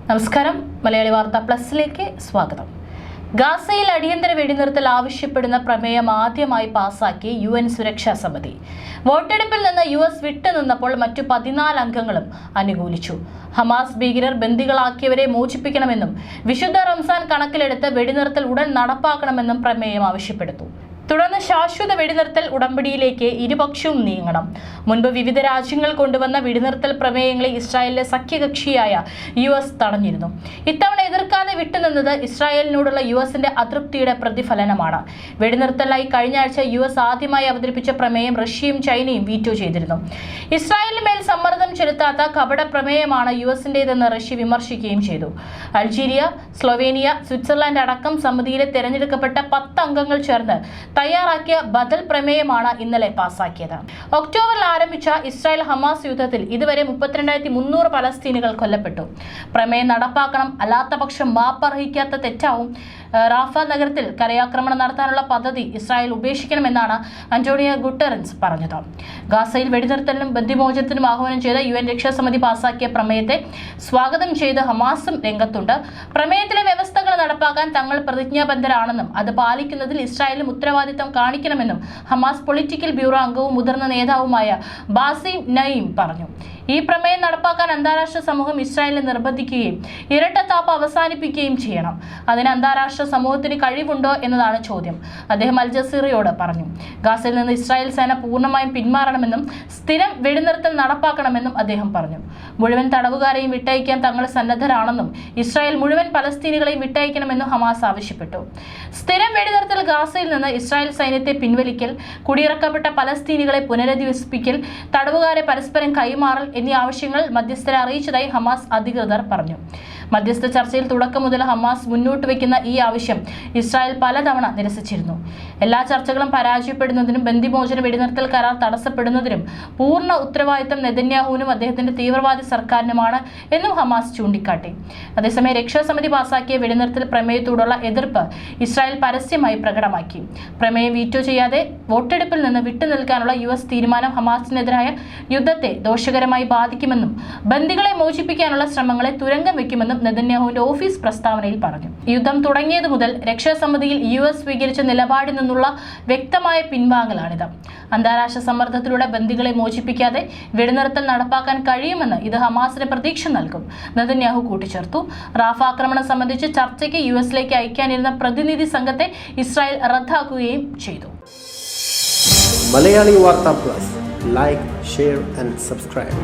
നമസ്കാരം. മലയാളി വാർത്ത പ്ലസിലേക്ക് സ്വാഗതം. ഗാസയിൽ അടിയന്തര വെടിനിർത്തൽ ആവശ്യപ്പെടുന്ന പ്രമേയം ആദ്യമായി പാസാക്കി UN സുരക്ഷാ സമിതി. വോട്ടെടുപ്പിൽ നിന്ന് US വിട്ടുനിന്നപ്പോൾ മറ്റു 14 അംഗങ്ങളും അനുകൂലിച്ചു. ഹമാസ് ഭീകരർ ബന്ദികളാക്കിയവരെ മോചിപ്പിക്കണമെന്നും വിശുദ്ധ റംസാൻ കണക്കിലെടുത്ത് വെടിനിർത്തൽ ഉടൻ നടപ്പാക്കണമെന്നും പ്രമേയം ആവശ്യപ്പെടുന്നു. തുടർന്ന് ശാശ്വത വെടിനിർത്തൽ ഉടമ്പടിയിലേക്ക് ഇരുപക്ഷവും നീങ്ങണം. മുൻപ് വിവിധ രാജ്യങ്ങൾ കൊണ്ടുവന്ന വെടിനിർത്തൽ പ്രമേയങ്ങളെ ഇസ്രായേലിലെ സഖ്യകക്ഷിയായ US തടഞ്ഞിരുന്നു. ഇത്തവണ എതിർക്കാതെ വിട്ടുനിന്നത് ഇസ്രായേലിനോടുള്ള USന്റെ അതൃപ്തിയുടെ പ്രതിഫലനമാണ്. വെടിനിർത്തലായി കഴിഞ്ഞ ആഴ്ച US ആദ്യമായി അവതരിപ്പിച്ച പ്രമേയം റഷ്യയും ചൈനയും വീറ്റോ ചെയ്തിരുന്നു. ഇസ്രായേലിന് മേൽ സമ്മർദ്ദം ചെലുത്താത്ത കപട പ്രമേയമാണ് USന്റേതെന്ന് റഷ്യ വിമർശിക്കുകയും ചെയ്തു. അൾജീരിയ, സ്ലൊവേനിയ, സ്വിറ്റ്സർലാൻഡ് അടക്കം സമിതിയിലെ തെരഞ്ഞെടുക്കപ്പെട്ട 10 അംഗങ്ങൾ ചേർന്ന് തയ്യാറാക്കിയ ബദൽ പ്രമേയമാണ് ഇന്നലെ പാസാക്കിയത്. ഒക്ടോബറിൽ ആരംഭിച്ച ഇസ്രായേൽ ഹമാസ് യുദ്ധത്തിൽ ഇതുവരെ 32,300 പലസ്തീനികൾ കൊല്ലപ്പെട്ടു. പ്രമേയം നടപ്പാക്കണം, അല്ലാത്തപക്ഷം മാപ്പർഹിക്കാത്ത തെറ്റാവും. റാഫ നഗരത്തിൽ കരയാക്രമണം നടത്താനുള്ള പദ്ധതി ഇസ്രായേൽ ഉപേക്ഷിക്കണമെന്നാണ് അന്റോണിയോ ഗുട്ടറൻസ് പറഞ്ഞത്. ഗാസയിൽ വെടിനിർത്തലിനും ബന്ദിമോചനത്തിനും ആഹ്വാനം ചെയ്ത UN രക്ഷാസമിതി പാസാക്കിയ പ്രമേയത്തെ സ്വാഗതം ചെയ്ത് ഹമാസും രംഗത്തുണ്ട്. പ്രമേയത്തിലെ വ്യവസ്ഥകൾ നടപ്പാക്കാൻ തങ്ങൾ പ്രതിജ്ഞാബദ്ധരാണെന്നും അത് പാലിക്കുന്നതിൽ ഇസ്രായേലും ഉത്തരവാദിത്തം കാണിക്കണമെന്നും ഹമാസ് പൊളിറ്റിക്കൽ ബ്യൂറോ അംഗവും മുതിർന്ന നേതാവുമായ ബാസിം നഈം പറഞ്ഞു. ഈ പ്രമേയം നടപ്പാക്കാൻ അന്താരാഷ്ട്ര സമൂഹം ഇസ്രായേലിനെ നിർബന്ധിക്കുകയും ഇരട്ടത്താപ്പ് അവസാനിപ്പിക്കുകയും ചെയ്യണം. അതിന് അന്താരാഷ്ട്ര സമൂഹത്തിന് കഴിവുണ്ടോ എന്നതാണ് ചോദ്യം, അദ്ദേഹം അൽ ജസീറയോട് പറഞ്ഞു. ഗാസയിൽ നിന്ന് ഇസ്രായേൽ സേന പൂർണ്ണമായും പിന്മാറണമെന്നും സ്ഥിരം വെടിനിർത്തൽ നടപ്പാക്കണമെന്നും അദ്ദേഹം പറഞ്ഞു. മുഴുവൻ തടവുകാരെയും വിട്ടയക്കാൻ തങ്ങൾ സന്നദ്ധരാണെന്നും ഇസ്രായേൽ മുഴുവൻ പലസ്തീനികളെയും വിട്ടയക്കണമെന്നും ഹമാസ് ആവശ്യപ്പെട്ടു. സ്ഥിരം വെടിനിർത്തൽ, ഗാസയിൽ നിന്ന് ഇസ്രായേൽ സൈന്യത്തെ പിൻവലിക്കൽ, കുടിയിറക്കപ്പെട്ട പലസ്തീനികളെ പുനരധിവസിപ്പിക്കൽ, തടവുകാരെ പരസ്പരം കൈമാറൽ എന്നീ ആവശ്യങ്ങൾ മധ്യസ്ഥരെ അറിയിച്ചതായി ഹമാസ് അധികൃതർ പറഞ്ഞു. മധ്യസ്ഥ ചർച്ചയിൽ തുടക്കം മുതൽ ഹമാസ് മുന്നോട്ട് വയ്ക്കുന്ന ഈ ആവശ്യം ഇസ്രായേൽ പലതവണ നിരസിച്ചിരുന്നു. എല്ലാ ചർച്ചകളും പരാജയപ്പെടുന്നതിനും ബന്ദിമോചന വെടിനിർത്തൽ കരാർ തടസ്സപ്പെടുന്നതിനും പൂർണ്ണ ഉത്തരവാദിത്തം നെതന്യാഹുവിനും അദ്ദേഹത്തിന്റെ തീവ്രവാദി സർക്കാരിനുമാണ് എന്നും ഹമാസ് ചൂണ്ടിക്കാട്ടി. അതേസമയം രക്ഷാസമിതി പാസാക്കിയ വെടിനിർത്തൽ പ്രമേയത്തോടുള്ള എതിർപ്പ് ഇസ്രായേൽ പരസ്യമായി പ്രകടമാക്കി. പ്രമേയം വീറ്റോ ചെയ്യാതെ വോട്ടെടുപ്പിൽ നിന്ന് വിട്ടുനിൽക്കാനുള്ള US തീരുമാനം ഹമാസിനെതിരായ യുദ്ധത്തെ ദോഷകരമായി ബാധിക്കുമെന്നും ബന്ദികളെ മോചിപ്പിക്കാനുള്ള ശ്രമങ്ങളെ തുരങ്കം വെക്കുമെന്നും നെതന്യാഹുവിന്റെ ഓഫീസ് പ്രസ്താവനയിൽ പറഞ്ഞു. യുദ്ധം തുടങ്ങിയത് മുതൽ രക്ഷാസമിതിയിൽ US സ്വീകരിച്ച നിലപാടിൽ നിന്നുള്ള വ്യക്തമായ പിൻവാങ്ങലാണിത്. അന്താരാഷ്ട്ര സമ്മർദ്ദത്തിലൂടെ ബന്ദികളെ മോചിപ്പിക്കാതെ വെടിനിർത്തൽ നടപ്പാക്കാൻ കഴിയുമെന്ന് ഇത് ഹമാസിന് പ്രതീക്ഷ നൽകും, നെതന്യാഹു കൂട്ടിച്ചേർത്തു. റാഫ ആക്രമണം സംബന്ധിച്ച് ചർച്ചയ്ക്ക് US അയക്കാനിരുന്ന പ്രതിനിധി സംഘത്തെ ഇസ്രായേൽ റദ്ദാക്കുകയും ചെയ്തു. മലയാളി വാർത്ത plus, like, share and subscribe.